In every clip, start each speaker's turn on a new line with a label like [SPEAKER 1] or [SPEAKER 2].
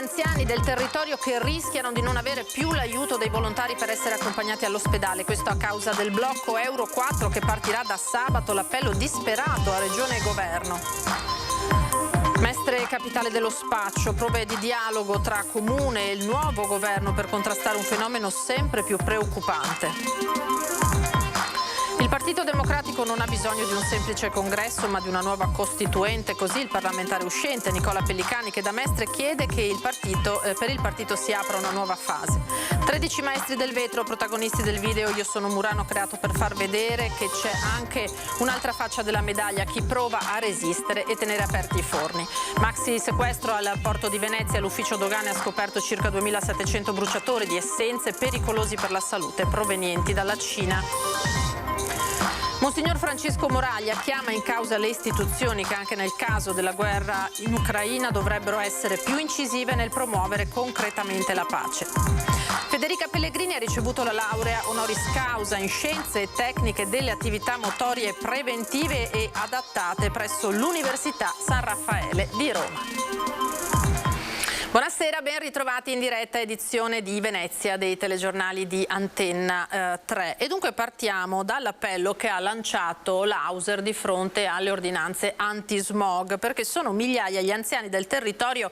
[SPEAKER 1] anziani del territorio che rischiano di non avere più l'aiuto dei volontari per essere accompagnati all'ospedale. Questo a causa del blocco Euro 4 che partirà da sabato. L'appello disperato a Regione e Governo. Mestre capitale dello spaccio, prove di dialogo tra comune e il nuovo governo per contrastare un fenomeno sempre più preoccupante. Il Partito Democratico non ha bisogno di un semplice congresso ma di una nuova costituente, così il parlamentare uscente Nicola Pellicani, che da Mestre chiede che per il partito si apra una nuova fase. 13 maestri del vetro, protagonisti del video Io sono Murano, creato per far vedere che c'è anche un'altra faccia della medaglia, chi prova a resistere e tenere aperti i forni. Maxi sequestro al porto di Venezia, l'ufficio dogane ha scoperto circa 2700 bruciatori di essenze pericolosi per la salute provenienti dalla Cina. Monsignor Francesco Moraglia chiama in causa le istituzioni che anche nel caso della guerra in Ucraina dovrebbero essere più incisive nel promuovere concretamente la pace. Federica Pellegrini ha ricevuto la laurea honoris causa in scienze e tecniche delle attività motorie preventive e adattate presso l'Università San Raffaele di Roma. Buonasera, ben ritrovati in diretta edizione di Venezia dei telegiornali di Antenna 3. E dunque partiamo dall'appello che ha lanciato l'Auser di fronte alle ordinanze anti-smog, perché sono migliaia gli anziani del territorio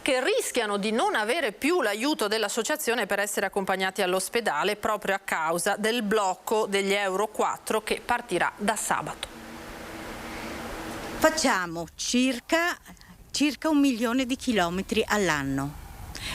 [SPEAKER 1] che rischiano di non avere più l'aiuto dell'associazione per essere accompagnati all'ospedale proprio a causa del blocco degli Euro 4 che partirà da sabato.
[SPEAKER 2] Facciamo circa 1 milione di chilometri all'anno.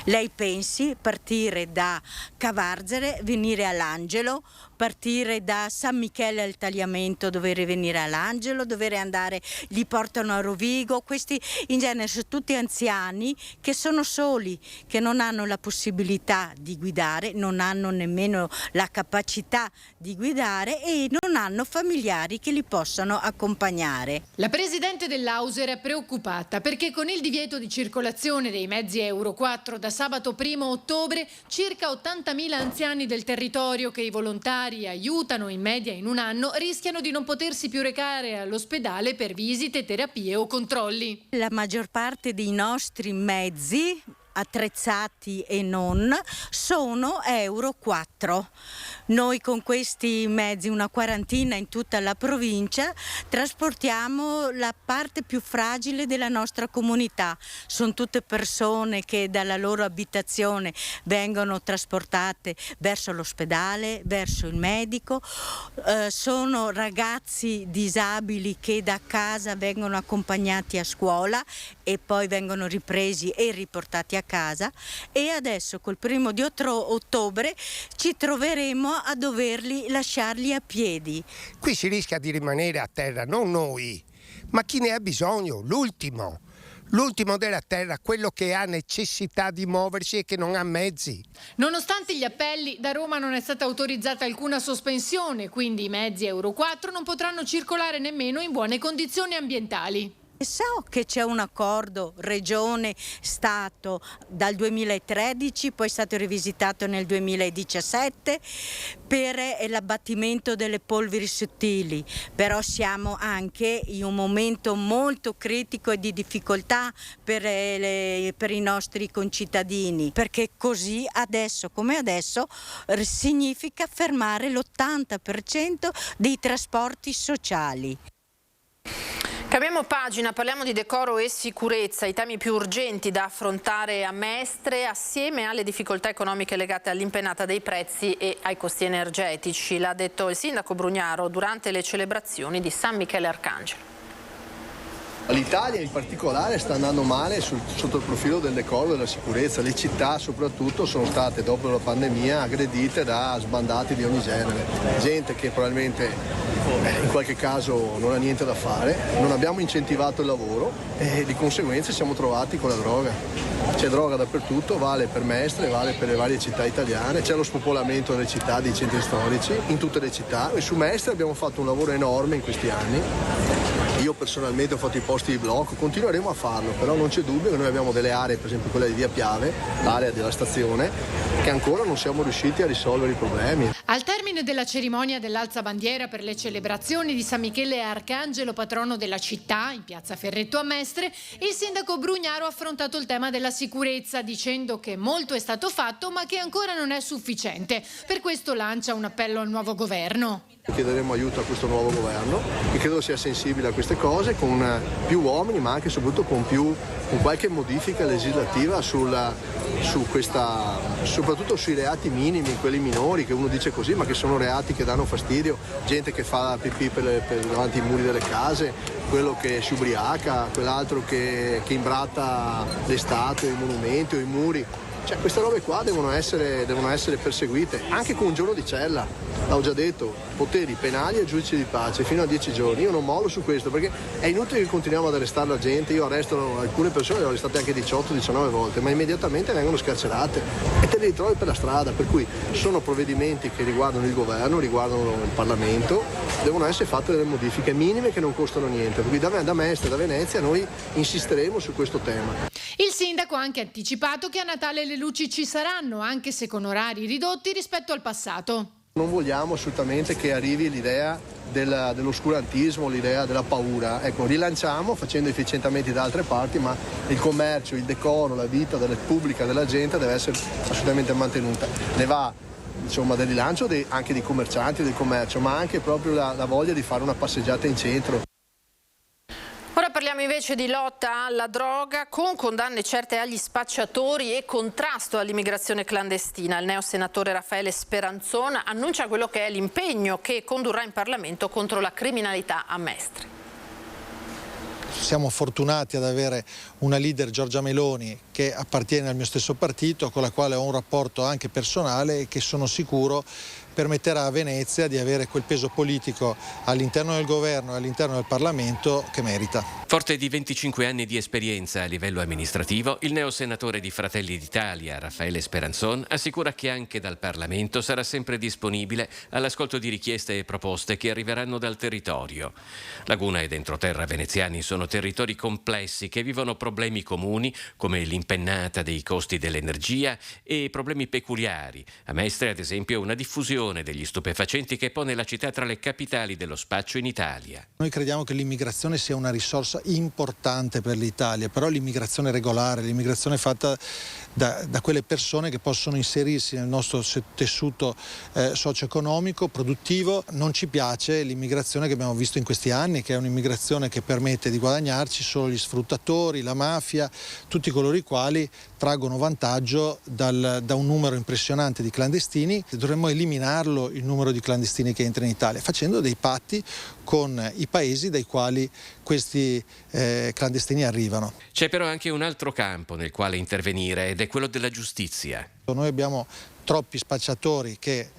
[SPEAKER 2] Lei pensi partire da Cavarzere, venire all'Angelo, partire da San Michele al Tagliamento, dover venire all'Angelo, dover andare, li portano a Rovigo. Questi in genere sono tutti anziani che sono soli, che non hanno la possibilità di guidare, non hanno nemmeno la capacità di guidare e non hanno familiari che li possano accompagnare.
[SPEAKER 3] La presidente dell'Auser è preoccupata perché con il divieto di circolazione dei mezzi Euro 4 da sabato 1 ottobre circa 80.000 anziani del territorio che i volontari aiutano in media in un anno rischiano di non potersi più recare all'ospedale per visite, terapie o controlli.
[SPEAKER 2] La maggior parte dei nostri mezzi attrezzati e non sono Euro 4. Noi con questi mezzi, una quarantina in tutta la provincia, trasportiamo la parte più fragile della nostra comunità. Sono tutte persone che dalla loro abitazione vengono trasportate verso l'ospedale, verso il medico, sono ragazzi disabili che da casa vengono accompagnati a scuola e poi vengono ripresi e riportati a casa, e adesso col 1 di ottobre ci troveremo a doverli lasciarli a piedi.
[SPEAKER 4] Qui si rischia di rimanere a terra, non noi, ma chi ne ha bisogno, l'ultimo della terra, quello che ha necessità di muoversi e che non ha mezzi.
[SPEAKER 3] Nonostante gli appelli, da Roma non è stata autorizzata alcuna sospensione, quindi i mezzi Euro 4 non potranno circolare nemmeno in buone condizioni ambientali.
[SPEAKER 2] So che c'è un accordo Regione-Stato dal 2013, poi è stato rivisitato nel 2017 per l'abbattimento delle polveri sottili, però siamo anche in un momento molto critico e di difficoltà per i nostri concittadini, perché così adesso come adesso significa fermare l'80% dei trasporti sociali.
[SPEAKER 1] Cambiamo pagina, parliamo di decoro e sicurezza, i temi più urgenti da affrontare a Mestre assieme alle difficoltà economiche legate all'impennata dei prezzi e ai costi energetici. L'ha detto il sindaco Brugnaro durante le celebrazioni di San Michele Arcangelo.
[SPEAKER 5] L'Italia in particolare sta andando male sotto il profilo del decoro e della sicurezza. Le città soprattutto sono state dopo la pandemia aggredite da sbandati di ogni genere. Gente che probabilmente in qualche caso non ha niente da fare, non abbiamo incentivato il lavoro e di conseguenza siamo trovati con la droga. C'è droga dappertutto, vale per Mestre, vale per le varie città italiane, c'è lo spopolamento delle città, dei centri storici, in tutte le città, e su Mestre abbiamo fatto un lavoro enorme in questi anni. Io personalmente ho fatto i posti di blocco, continueremo a farlo, però non c'è dubbio che noi abbiamo delle aree, per esempio quella di Via Piave, l'area della stazione, che ancora non siamo riusciti a risolvere i problemi.
[SPEAKER 3] Al termine della cerimonia dell'alzabandiera per le celebrazioni di San Michele Arcangelo, patrono della città, in piazza Ferretto a Mestre, il sindaco Brugnaro ha affrontato il tema della sicurezza, dicendo che molto è stato fatto ma che ancora non è sufficiente. Per questo lancia un appello al nuovo governo.
[SPEAKER 5] Chiederemo aiuto a questo nuovo governo, che credo sia sensibile a queste cose, con più uomini ma anche e soprattutto con qualche modifica legislativa soprattutto sui reati minimi, quelli minori, che uno dice così, ma che sono reati che danno fastidio, gente che fa pipì davanti ai muri delle case, quello che si ubriaca, quell'altro che imbratta le statue, i monumenti o i muri. Cioè, queste robe qua devono essere perseguite, anche con un giorno di cella. L'ho già detto, poteri penali e giudici di pace fino a 10 giorni. Io non mollo su questo, perché è inutile che continuiamo ad arrestare la gente. Io arresto alcune persone, le ho arrestate anche 18-19 volte, ma immediatamente vengono scarcerate e te le ritrovi per la strada. Per cui sono provvedimenti che riguardano il governo, riguardano il Parlamento, devono essere fatte delle modifiche minime che non costano niente. Per cui da Mestre, da Venezia, noi insisteremo su questo tema.
[SPEAKER 3] Il sindaco ha anche anticipato che a Natale le luci ci saranno, anche se con orari ridotti rispetto al passato.
[SPEAKER 5] Non vogliamo assolutamente che arrivi l'idea dell'oscurantismo, l'idea della paura. Ecco, rilanciamo facendo efficientamenti da altre parti, ma il commercio, il decoro, la vita pubblica della gente deve essere assolutamente mantenuta. Ne va del rilancio anche dei commercianti, del commercio, ma anche proprio la voglia di fare una passeggiata in centro.
[SPEAKER 1] Ora parliamo invece di lotta alla droga, con condanne certe agli spacciatori e contrasto all'immigrazione clandestina. Il neosenatore Raffaele Speranzon annuncia quello che è l'impegno che condurrà in Parlamento contro la criminalità a Mestre.
[SPEAKER 6] Siamo fortunati ad avere una leader, Giorgia Meloni, che appartiene al mio stesso partito, con la quale ho un rapporto anche personale e che sono sicuro permetterà a Venezia di avere quel peso politico all'interno del governo e all'interno del Parlamento che merita.
[SPEAKER 7] Forte di 25 anni di esperienza a livello amministrativo, il neosenatore di Fratelli d'Italia, Raffaele Speranzon, assicura che anche dal Parlamento sarà sempre disponibile all'ascolto di richieste e proposte che arriveranno dal territorio. Laguna ed entroterra veneziani sono territori complessi che vivono problemi comuni come l'impennata dei costi dell'energia e problemi peculiari. A Mestre, ad esempio, una diffusione degli stupefacenti che pone la città tra le capitali dello spaccio in Italia.
[SPEAKER 6] Noi crediamo che l'immigrazione sia una risorsa importante per l'Italia, però l'immigrazione regolare, l'immigrazione fatta da quelle persone che possono inserirsi nel nostro tessuto socio-economico, produttivo. Non ci piace l'immigrazione che abbiamo visto in questi anni, che è un'immigrazione che permette di guadagnarci solo gli sfruttatori, la mafia, tutti coloro i quali traggono vantaggio da un numero impressionante di clandestini. Dovremmo eliminarlo il numero di clandestini che entrano in Italia, facendo dei patti con i paesi dai quali questi clandestini arrivano.
[SPEAKER 7] C'è però anche un altro campo nel quale intervenire ed è quello della giustizia.
[SPEAKER 6] Noi abbiamo troppi spacciatori che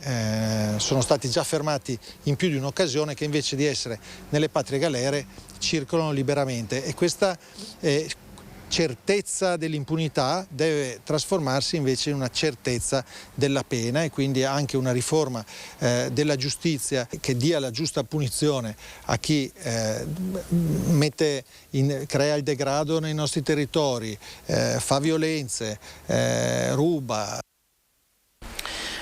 [SPEAKER 6] sono stati già fermati in più di un'occasione, che invece di essere nelle patrie galere circolano liberamente, e questa certezza dell'impunità deve trasformarsi invece in una certezza della pena, e quindi anche una riforma della giustizia che dia la giusta punizione a chi crea il degrado nei nostri territori, fa violenze, ruba.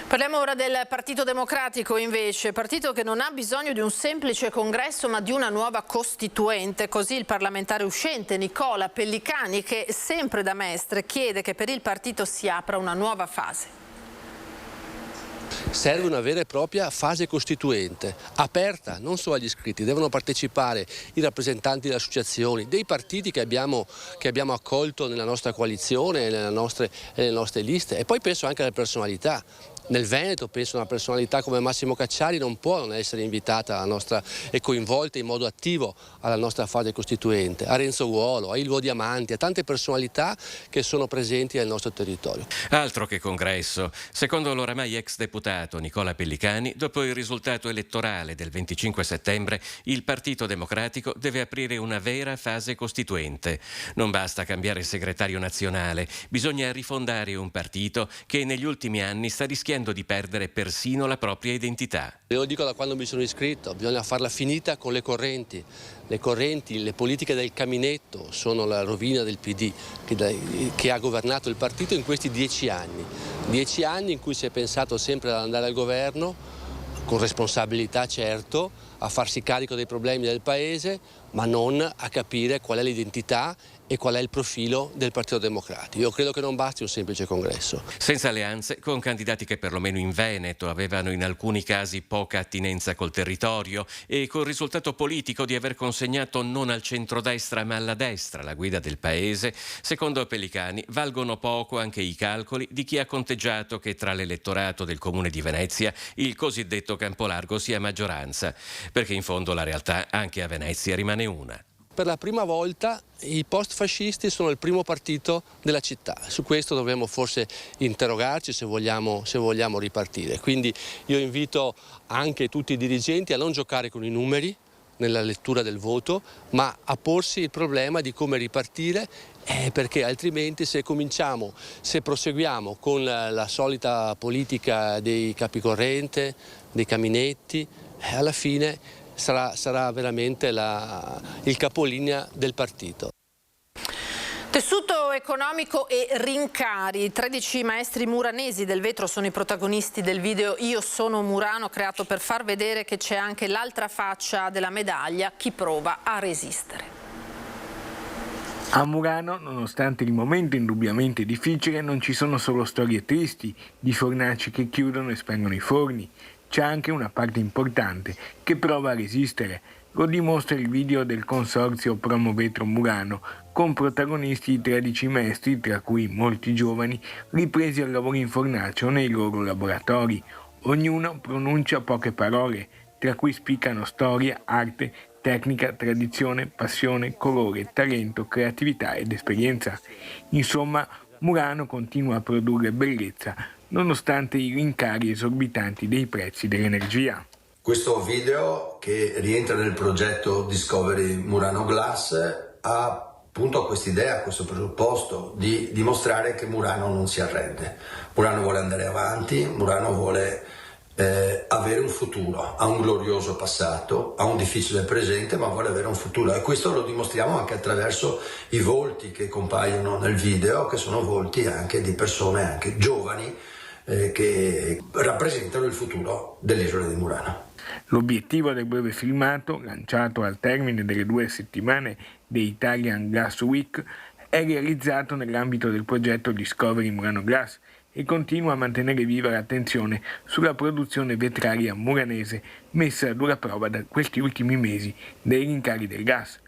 [SPEAKER 1] Parliamo ora del Partito Democratico invece, partito che non ha bisogno di un semplice congresso ma di una nuova costituente. Così il parlamentare uscente Nicola Pellicani, che sempre da Mestre chiede che per il partito si apra una nuova fase.
[SPEAKER 8] Serve una vera e propria fase costituente, aperta non solo agli iscritti, devono partecipare i rappresentanti delle associazioni, dei partiti che abbiamo accolto nella nostra coalizione e nelle nostre liste, e poi penso anche alle personalità. Nel Veneto penso a una personalità come Massimo Cacciari non può non essere invitata e coinvolta in modo attivo alla nostra fase costituente, a Renzo Uolo, a Ilvo Diamanti, a tante personalità che sono presenti nel nostro territorio.
[SPEAKER 7] Altro che congresso. Secondo l'oramai ex deputato Nicola Pellicani, dopo il risultato elettorale del 25 settembre, il Partito Democratico deve aprire una vera fase costituente. Non basta cambiare segretario nazionale, bisogna rifondare un partito che negli ultimi anni sta rischiando rischiando di perdere persino la propria identità.
[SPEAKER 8] Io lo dico da quando mi sono iscritto, bisogna farla finita con le correnti. Le correnti, le politiche del caminetto sono la rovina del PD che ha governato il partito in questi 10 anni. 10 anni in cui si è pensato sempre ad andare al governo, con responsabilità certo, a farsi carico dei problemi del Paese, ma non a capire qual è l'identità e qual è il profilo del Partito Democratico. Io credo che non basti un semplice congresso.
[SPEAKER 7] Senza alleanze, con candidati che perlomeno in Veneto avevano in alcuni casi poca attinenza col territorio e col risultato politico di aver consegnato non al centrodestra ma alla destra la guida del Paese, secondo Pellicani valgono poco anche i calcoli di chi ha conteggiato che tra l'elettorato del Comune di Venezia il cosiddetto Campolargo sia maggioranza, perché in fondo la realtà anche a Venezia rimane una.
[SPEAKER 8] Per la prima volta i post-fascisti sono il primo partito della città. Su questo dovremmo forse interrogarci se vogliamo ripartire. Quindi io invito anche tutti i dirigenti a non giocare con i numeri nella lettura del voto, ma a porsi il problema di come ripartire, perché altrimenti se proseguiamo con la solita politica dei capicorrente, dei caminetti, alla fine sarà veramente il capolinea del partito.
[SPEAKER 1] Tessuto economico e rincari. 13 maestri muranesi del vetro sono i protagonisti del video Io sono Murano, creato per far vedere che c'è anche l'altra faccia della medaglia, chi prova a resistere.
[SPEAKER 9] A Murano, nonostante il momento indubbiamente difficile, non ci sono solo storie tristi di fornaci che chiudono e spengono i forni. C'è anche una parte importante che prova a resistere. Lo dimostra il video del consorzio Promovetro Murano, con protagonisti i 13 maestri, tra cui molti giovani, ripresi al lavoro in fornace o nei loro laboratori. Ognuno pronuncia poche parole, tra cui spiccano storia, arte, tecnica, tradizione, passione, colore, talento, creatività ed esperienza. Insomma, Murano continua a produrre bellezza, nonostante i rincari esorbitanti dei prezzi dell'energia.
[SPEAKER 10] Questo video, che rientra nel progetto Discovery Murano Glass, ha appunto quest'idea, questo presupposto di dimostrare che Murano non si arrende. Murano vuole andare avanti, Murano vuole avere un futuro, ha un glorioso passato, ha un difficile presente, ma vuole avere un futuro, e questo lo dimostriamo anche attraverso i volti che compaiono nel video, che sono volti anche di persone anche giovani che rappresentano il futuro dell'isola di Murano.
[SPEAKER 9] L'obiettivo del breve filmato, lanciato al termine delle 2 settimane di Italian Glass Week, è realizzato nell'ambito del progetto Discovery Murano Glass e continua a mantenere viva l'attenzione sulla produzione vetraria muranese messa a dura prova da questi ultimi mesi dai rincari del gas.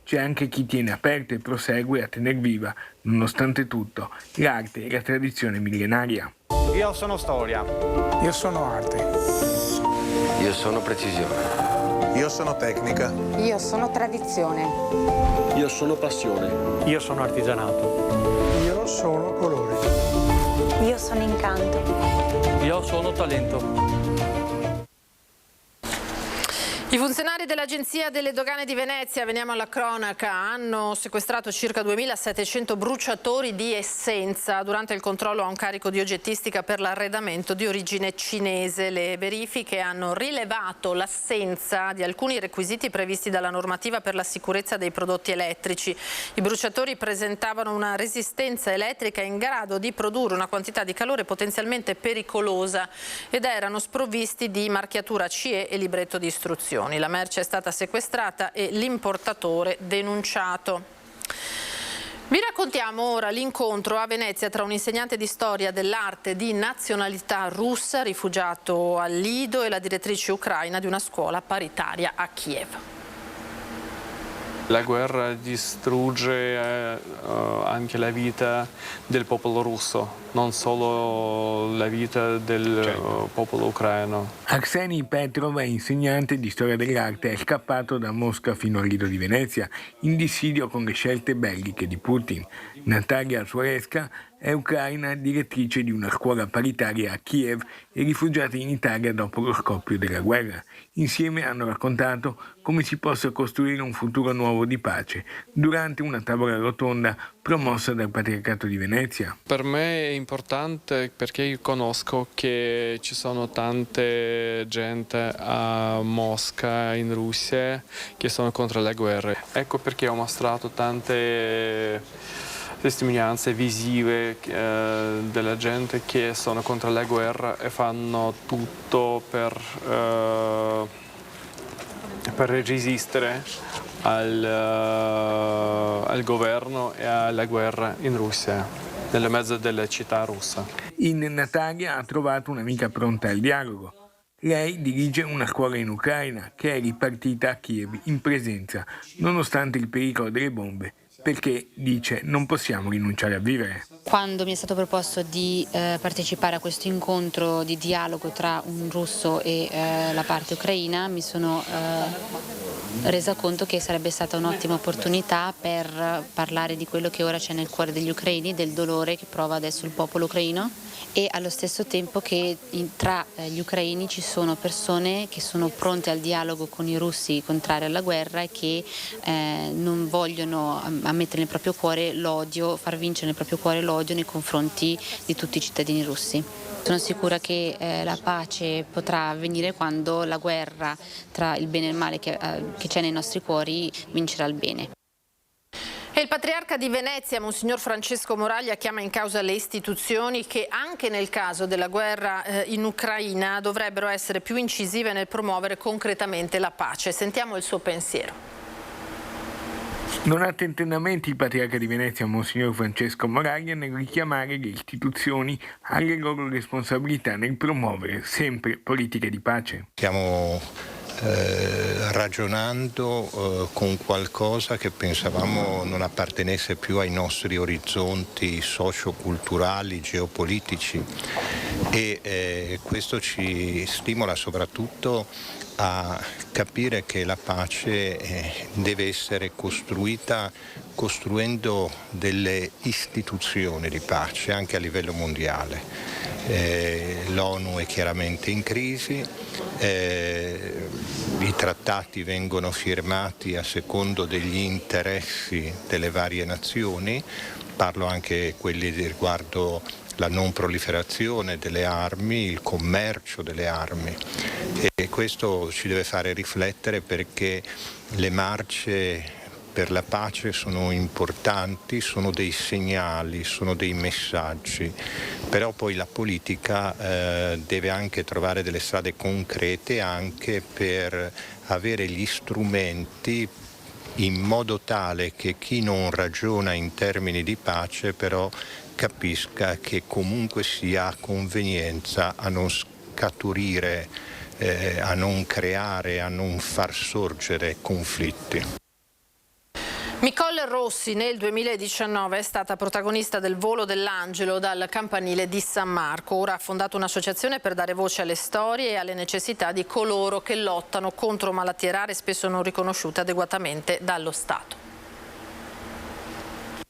[SPEAKER 9] C'è anche chi tiene aperta e prosegue a tener viva, nonostante tutto, l'arte e la tradizione millenaria.
[SPEAKER 11] Io sono storia.
[SPEAKER 12] Io sono arte.
[SPEAKER 13] Io sono precisione.
[SPEAKER 14] Io sono tecnica.
[SPEAKER 15] Io sono tradizione.
[SPEAKER 16] Io sono passione.
[SPEAKER 17] Io sono artigianato.
[SPEAKER 12] Io sono colore.
[SPEAKER 18] Io sono incanto.
[SPEAKER 17] Io sono talento.
[SPEAKER 1] I funzionari dell'Agenzia delle Dogane di Venezia, veniamo alla cronaca, hanno sequestrato circa 2.700 bruciatori di essenza durante il controllo a un carico di oggettistica per l'arredamento di origine cinese. Le verifiche hanno rilevato l'assenza di alcuni requisiti previsti dalla normativa per la sicurezza dei prodotti elettrici. I bruciatori presentavano una resistenza elettrica in grado di produrre una quantità di calore potenzialmente pericolosa ed erano sprovvisti di marchiatura CE e libretto di istruzioni. La merce è stata sequestrata e l'importatore denunciato. Vi raccontiamo ora l'incontro a Venezia tra un insegnante di storia dell'arte di nazionalità russa, rifugiato al Lido, e la direttrice ucraina di una scuola paritaria a Kiev.
[SPEAKER 19] La guerra distrugge anche la vita del popolo russo, non solo la vita del popolo ucraino.
[SPEAKER 9] Arseny Petrov è insegnante di storia dell'arte, è scappato da Mosca fino al Lido di Venezia, in dissidio con le scelte belliche di Putin. Natalia Suareska È ucraina, direttrice di una scuola paritaria a Kiev e rifugiata in Italia dopo lo scoppio della guerra. Insieme hanno raccontato come si possa costruire un futuro nuovo di pace durante una tavola rotonda promossa dal Patriarcato di Venezia.
[SPEAKER 19] Per me è importante perché io conosco che ci sono tante gente a Mosca, in Russia, che sono contro le guerre. Ecco perché ho mostrato tante testimonianze visive della gente che sono contro la guerra e fanno tutto per resistere al governo e alla guerra in Russia, nelle mezzo della città russa.
[SPEAKER 9] In Natalia ha trovato un'amica pronta al dialogo. Lei dirige una scuola in Ucraina che è ripartita a Kiev in presenza, nonostante il pericolo delle bombe, perché, dice, non possiamo rinunciare a vivere.
[SPEAKER 11] Quando mi è stato proposto di partecipare a questo incontro di dialogo tra un russo e la parte ucraina, mi sono resa conto che sarebbe stata un'ottima opportunità per parlare di quello che ora c'è nel cuore degli ucraini, del dolore che prova adesso il popolo ucraino, e allo stesso tempo che tra gli ucraini ci sono persone che sono pronte al dialogo con i russi contrari alla guerra e che non vogliono ammettere nel proprio cuore l'odio, far vincere nel proprio cuore l'odio nei confronti di tutti i cittadini russi. Sono sicura che la pace potrà avvenire quando la guerra tra il bene e il male che c'è nei nostri cuori vincerà il bene.
[SPEAKER 1] E il patriarca di Venezia, Monsignor Francesco Moraglia, chiama in causa le istituzioni che anche nel caso della guerra in Ucraina dovrebbero essere più incisive nel promuovere concretamente la pace. Sentiamo il suo pensiero.
[SPEAKER 9] Non ha tentennamenti il patriarca di Venezia, Monsignor Francesco Moraglia, nel richiamare le istituzioni alle loro responsabilità nel promuovere sempre politiche di pace.
[SPEAKER 14] Stiamo ragionando con qualcosa che pensavamo non appartenesse più ai nostri orizzonti socio-culturali, geopolitici, e questo ci stimola soprattutto a capire che la pace deve essere costruita costruendo delle istituzioni di pace anche a livello mondiale. L'ONU è chiaramente in crisi, i trattati vengono firmati a secondo degli interessi delle varie nazioni, parlo anche quelli riguardo la non proliferazione delle armi, il commercio delle armi, e questo ci deve fare riflettere perché le marce per la pace sono importanti, sono dei segnali, sono dei messaggi, però poi la politica deve anche trovare delle strade concrete anche per avere gli strumenti in modo tale che chi non ragiona in termini di pace però capisca che comunque sia a convenienza a non scaturire, a non creare, a non far sorgere conflitti.
[SPEAKER 1] Nicole Rossi nel 2019 è stata protagonista del volo dell'Angelo dal campanile di San Marco. Ora ha fondato un'associazione per dare voce alle storie e alle necessità di coloro che lottano contro malattie rare spesso non riconosciute adeguatamente dallo Stato.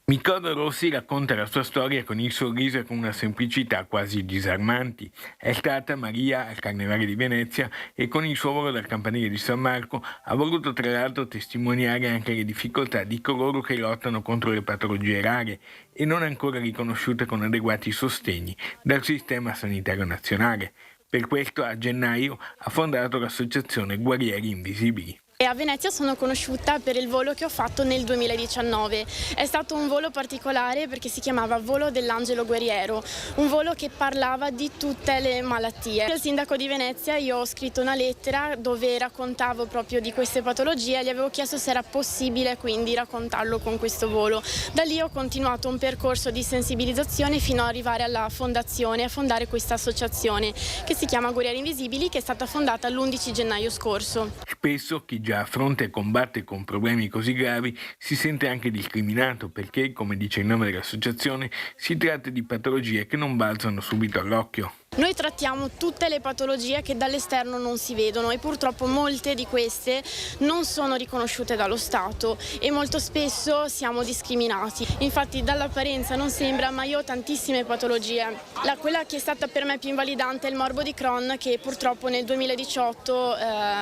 [SPEAKER 9] Nicole Rossi racconta la sua storia con il sorriso e con una semplicità quasi disarmanti. È stata Maria al Carnevale di Venezia e con il suo volo dal campanile di San Marco ha voluto tra l'altro testimoniare anche le difficoltà di coloro che lottano contro le patologie rare e non ancora riconosciute con adeguati sostegni dal sistema sanitario nazionale. Per questo a gennaio ha fondato l'associazione Guerrieri Invisibili.
[SPEAKER 20] A Venezia sono conosciuta per il volo che ho fatto nel 2019. È stato un volo particolare perché si chiamava Volo dell'Angelo Guerriero, un volo che parlava di tutte le malattie. Al sindaco di Venezia io ho scritto una lettera dove raccontavo proprio di queste patologie e gli avevo chiesto se era possibile quindi raccontarlo con questo volo. Da lì ho continuato un percorso di sensibilizzazione fino ad arrivare alla fondazione, a fondare questa associazione che si chiama Guerrieri Invisibili, che è stata fondata l'11 gennaio scorso.
[SPEAKER 9] Spesso chi già affronta e combatte con problemi così gravi si sente anche discriminato perché, come dice il nome dell'associazione, si tratta di patologie che non balzano subito all'occhio.
[SPEAKER 20] Noi trattiamo tutte le patologie che dall'esterno non si vedono e purtroppo molte di queste non sono riconosciute dallo Stato e molto spesso siamo discriminati. Infatti dall'apparenza non sembra, ma io ho tantissime patologie. Quella che è stata per me più invalidante è il morbo di Crohn, che purtroppo nel 2018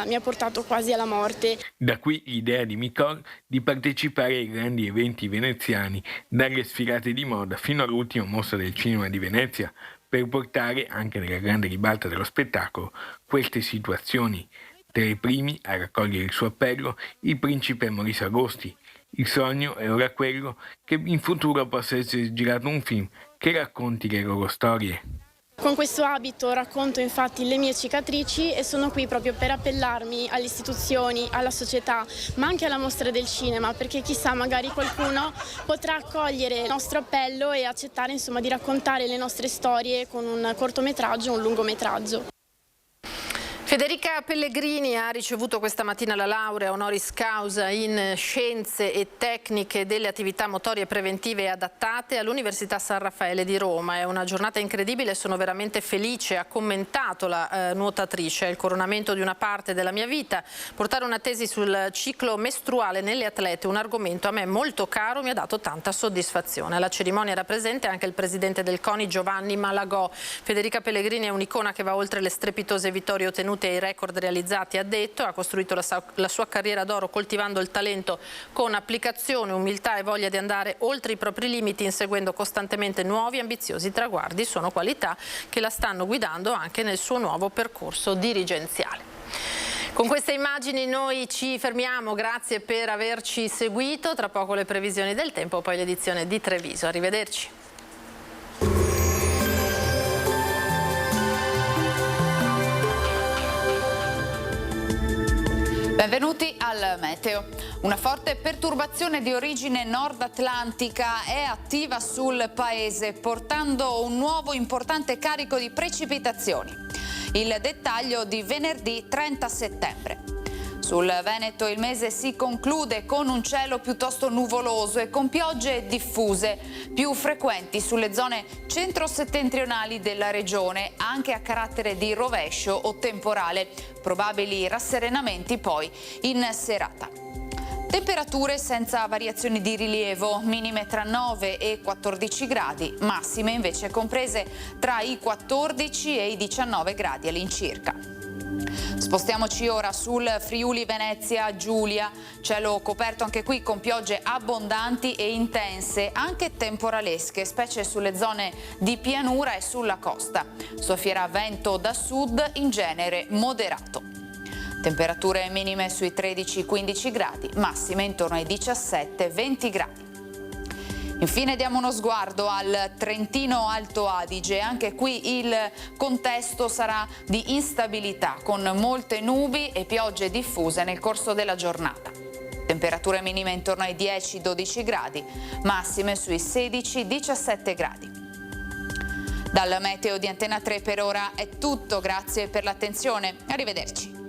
[SPEAKER 20] mi ha portato quasi alla morte.
[SPEAKER 9] Da qui l'idea di Micol di partecipare ai grandi eventi veneziani, dalle sfilate di moda fino all'ultima mostra del cinema di Venezia, per portare, anche nella grande ribalta dello spettacolo, queste situazioni. Tra i primi a raccogliere il suo appello, il principe Maurice Agosti. Il sogno è ora quello che in futuro possa essere girato un film che racconti le loro storie.
[SPEAKER 20] Con questo abito racconto infatti le mie cicatrici e sono qui proprio per appellarmi alle istituzioni, alla società, ma anche alla mostra del cinema, perché chissà, magari qualcuno potrà accogliere il nostro appello e accettare, insomma, di raccontare le nostre storie con un cortometraggio o un lungometraggio.
[SPEAKER 1] Federica Pellegrini ha ricevuto questa mattina la laurea honoris causa in Scienze e Tecniche delle Attività Motorie Preventive e Adattate all'Università San Raffaele di Roma. È una giornata incredibile, sono veramente felice, ha commentato la nuotatrice. È il coronamento di una parte della mia vita. Portare una tesi sul ciclo mestruale nelle atlete, un argomento a me molto caro, mi ha dato tanta soddisfazione. Alla cerimonia era presente anche il presidente del CONI Giovanni Malagò. Federica Pellegrini è un'icona che va oltre le strepitose vittorie ottenute e i record realizzati, ha detto. Ha costruito la sua carriera d'oro coltivando il talento con applicazione, umiltà e voglia di andare oltre i propri limiti, inseguendo costantemente nuovi ambiziosi traguardi. Sono qualità che la stanno guidando anche nel suo nuovo percorso dirigenziale. Con queste immagini noi ci fermiamo, grazie per averci seguito. Tra poco le previsioni del tempo, poi l'edizione di Treviso. Arrivederci.
[SPEAKER 21] Benvenuti al Meteo. Una forte perturbazione di origine nord-atlantica è attiva sul paese, portando un nuovo importante carico di precipitazioni. Il dettaglio di venerdì 30 settembre. Sul Veneto il mese si conclude con un cielo piuttosto nuvoloso e con piogge diffuse, più frequenti sulle zone centro-settentrionali della regione, anche a carattere di rovescio o temporale. Probabili rasserenamenti poi in serata. Temperature senza variazioni di rilievo, minime tra 9 e 14 gradi, massime invece comprese tra i 14 e i 19 gradi all'incirca. Spostiamoci ora sul Friuli Venezia Giulia, cielo coperto anche qui con piogge abbondanti e intense, anche temporalesche, specie sulle zone di pianura e sulla costa. Soffierà vento da sud, in genere moderato. Temperature minime sui 13-15 gradi, massime intorno ai 17-20 gradi. Infine diamo uno sguardo al Trentino Alto Adige. Anche qui il contesto sarà di instabilità, con molte nubi e piogge diffuse nel corso della giornata. Temperature minime intorno ai 10-12 gradi, massime sui 16-17 gradi. Dal meteo di Antena 3 per ora è tutto, grazie per l'attenzione, arrivederci.